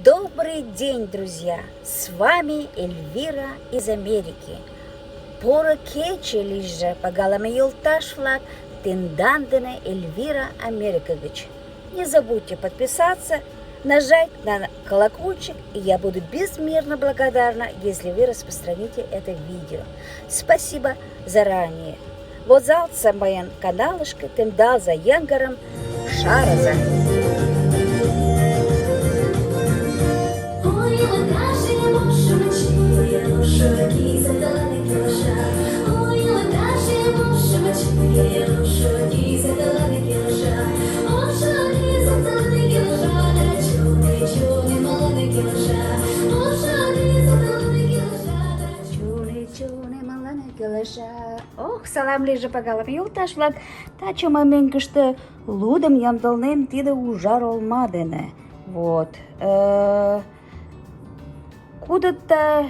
Добрый день, друзья! С вами Эльвира из Америки. Пора кече лиже погаламе юлташлак Тиндандене Эльвира Америкович. Не забудьте подписаться, нажать на колокольчик, и я буду безмерно благодарна, если вы распространите это видео. Спасибо заранее. Вот залца моя каналышка Тимдал за Янгаром Шараза. Ох, салам лежа погалам юлташлак, тачо маменькашты лудым ямдылнем тиде ужар олмадыне. Вот. Куда-то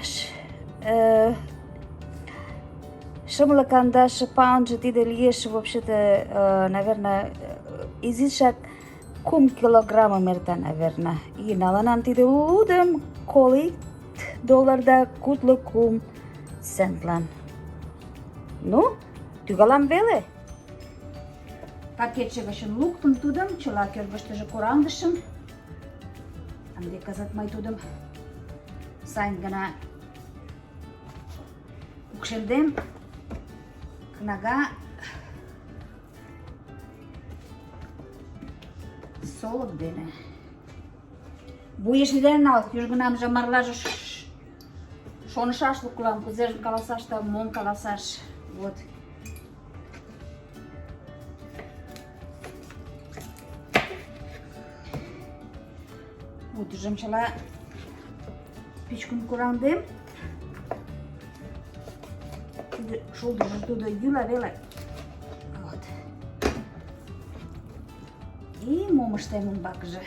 шымлыканда шипанжы тиде льеш, вообще-то, наверное, изишак кум килограмма мерта, наверное. И наланам тиде лудым колит долларда кутлы кум центлан. Ну, тюгалам веле. Пакетче гашын луктым тудым, чыла кӧргыштыжӧ кораҥдышым. Ынде кызыт мый тудым сайын гына укшемдем, кнага солык дене. Вуеш ӱден нал, южгунамже марлаже шонышашлык улам, кузежым каласаш да мом каласаш. Вот. Утыжым чыла пичкым кораҥдем. Шулдыржо тудо йӱла веле. Вот. И мом ыштем умбакыже.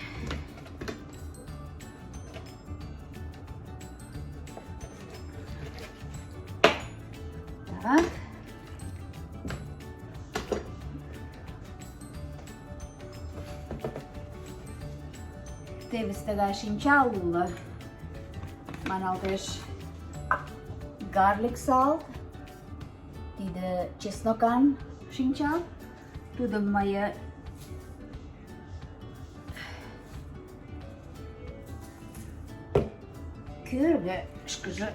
Так. Тевис тыгай шинчал уло. Маналтеш гарлик салт. Тиде чеснокан шинчал. Тудым мые кӧргышкыжӧ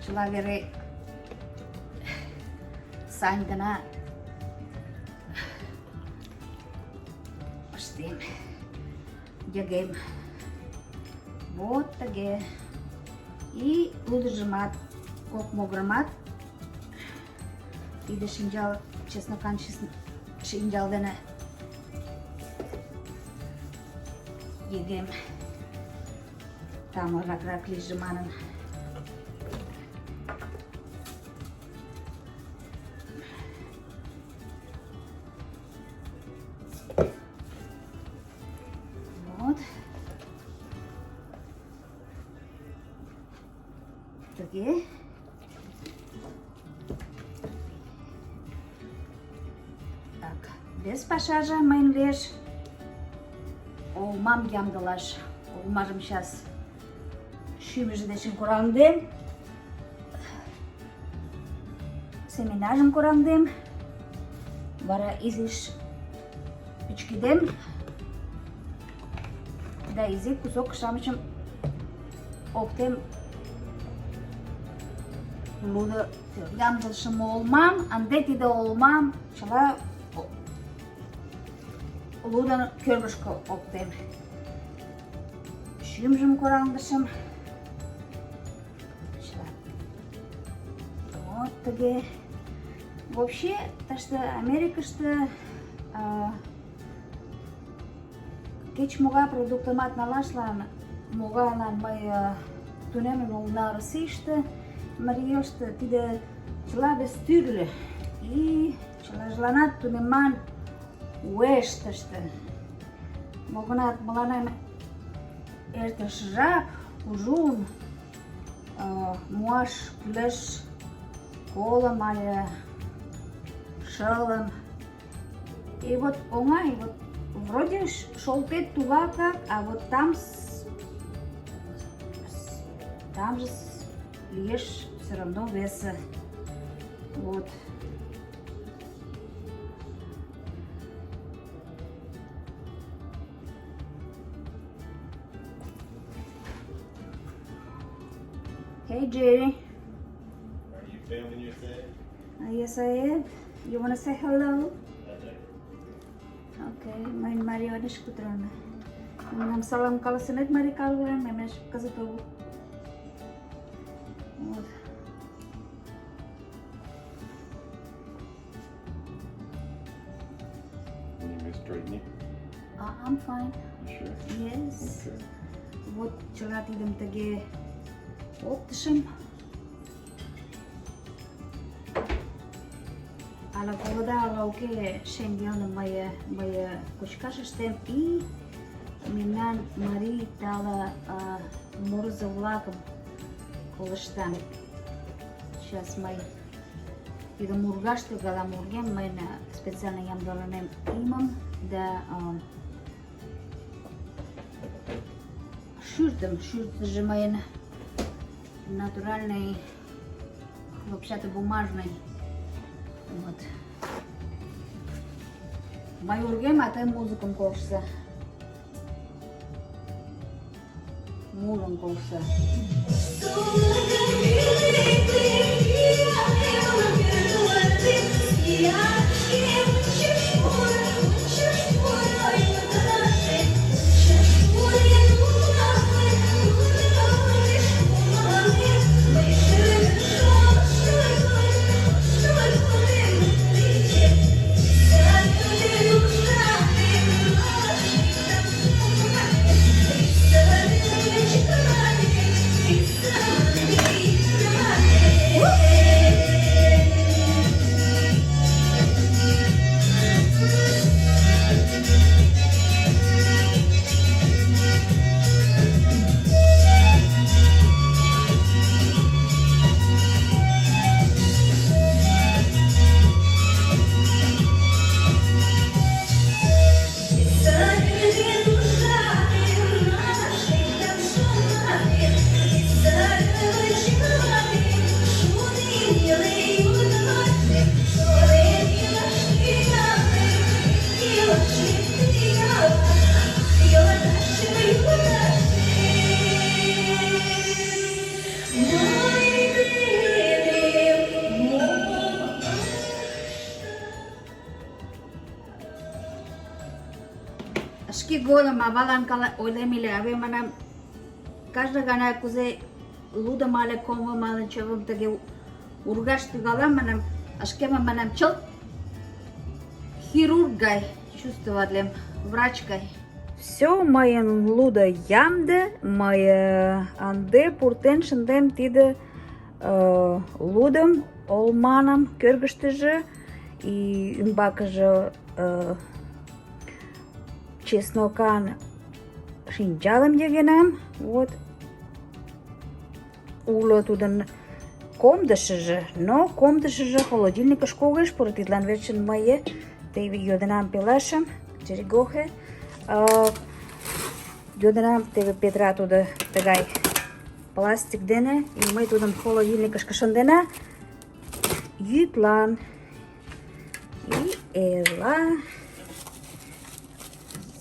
чыла вере сайын гына ыштем. Йыгем. Вот тыге. И лудыжымат, кок могырымат тиде шинчал, чеснокан шинчал дене йыгем. Тамлыракрак лийже манын. Вот. Тыге. Так, вес пашаже мыйын лиеш олмам ямдылаш. Олмажым сейчас шӱмыжӧ дечын кораҥдем, семенажым кораҥдем, вара изиш пӱчкедем да изи кусок-шамычым оптем лудо ямдылышым олмам, ынде тиде олмам чыла лудын кӧргышкӧ оптем. Шӱмжым кораҥдышым. Вот тыге. Вообще, тыште Америкыште кеч-могай продуктымат налашлан, могайлан мый тунемын улына Российыште, Марий Элыште, тиде чыла вес тӱрлӧ. И чылажланат тунемман уэш тыште. Мо-гынат мыланем эртыш жап кужун муаш кӱлеш колым але шылым. И вот оҥай, вот вроде шелкет това как, а вот там там же льешь все равно веса. Вот. Hey Jerry. Are you filming yourself? Yes I am. You wanna say hello? Okay, main Mario nish kutrana. Нам салам каласынек Мари Карлен, мемеш казатову. Вот. You miss straightening? I'm fine. You sure? Yes. Okay. Вот вчера идем таги оптышем. Ала голода, ала оке шенгелна моя кучкаша штем и Минан Мари дала мороза влаком колыштан. Сейчас май ида мургашты гала мурген майна специально ям даланем имам да шуртом же майна натуральный вообще-то бумажный. Вот. Май ургем, а ты музыком колышса. Муром колышса. Шки года мавалан кала ойлемиле, аве манам кажда гана кузе луда мале кома мале чевам таге ургаш тигала манам ашкема манам чот хирургай чувствовадлем врачкой. Все майен луда ямде, мае анде пуртен шендем тиде лудам олманам кӧргыштыжӧ и ӱмбакыже чеснокан шинчалым йыгенам. Вот. Уло тудын комдышыжо, но комдышыжо холодильникыш огеш пуро, тидлан верчын мые теве йодынам пелашым, Джеригохе. Йодынам теве Петра тудо тыгай пластик дене, и мый тудым холодильникышке шындена йӱдлан. И эрла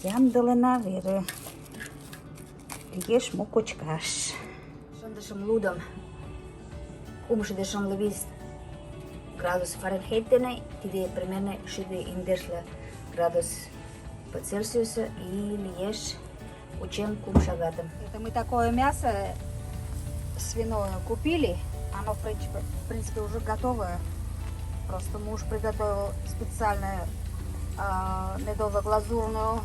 ямдылена вере лиеш мо кочкаш. Шындышым лудым 65 градус Фаренхейт дене, тиде примерно 60 градус по Цельсиусу, и лиеш учем кум шагатом. Это мы такое мясо свиное купили, оно в принципе уже готовое. Просто муж приготовил специально медово-глазурную,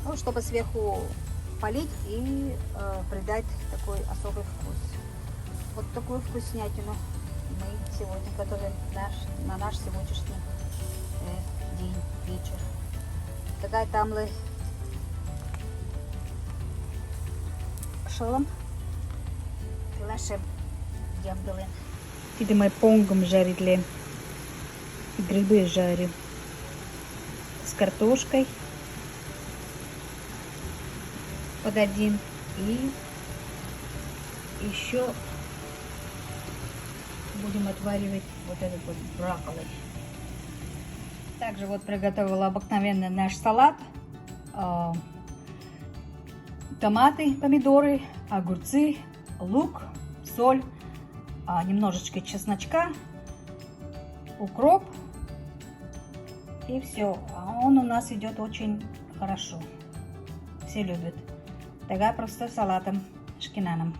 ну, чтобы сверху полить и придать такой особый вкус. Вот такую вкуснятину мы сегодня готовим на наш сегодняшний день, вечер. Такая тамлы шалом лашем ямдылен. Тиде май понгом жаритле, грибы жарю с картошкой под один. И еще будем отваривать вот этот вот брокколи. Также вот приготовила обыкновенный наш салат. Томаты, помидоры, огурцы, лук, соль, немножечко чесночка, укроп. И все. А он у нас идет очень хорошо. Все любят. Такая просто салатом штинам.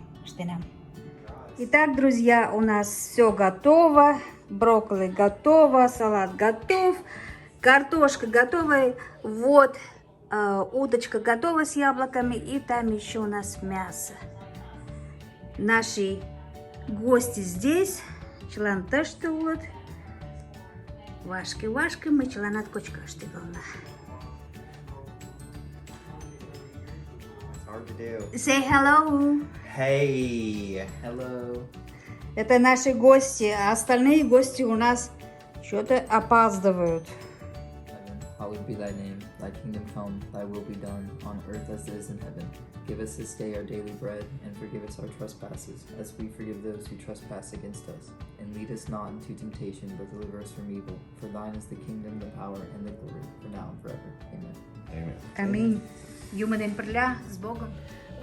Итак, друзья, у нас все готово. Брокколи готово, салат готов, картошка готова. Вот удочка готова с яблоками. И там еще у нас мясо. Наши гости здесь. Чылан тышты вот. Вашки, мы чыланат кочкашты волна. Hard to do. Say hello. Hey, hello. Это наши гости, а остальные гости у нас что-то опаздывают. Heaven, hallowed be thy name, thy kingdom come, thy will be done, on earth as it is in heaven. Give us this day our daily bread, and forgive us our trespasses, as we forgive those who trespass against us. And lead us not into temptation, but deliver us from evil. For thine is the kingdom, the power, and the glory, for now and forever. Amen. Amen. Аминь. Юмаден Перля, с Богом.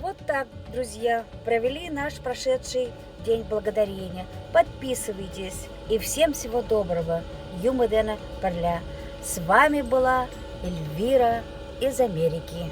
Вот так, друзья, провели наш прошедший День Благодарения. Подписывайтесь. И всем всего доброго. Юмадена Перля. С вами была Эльвира из Америки.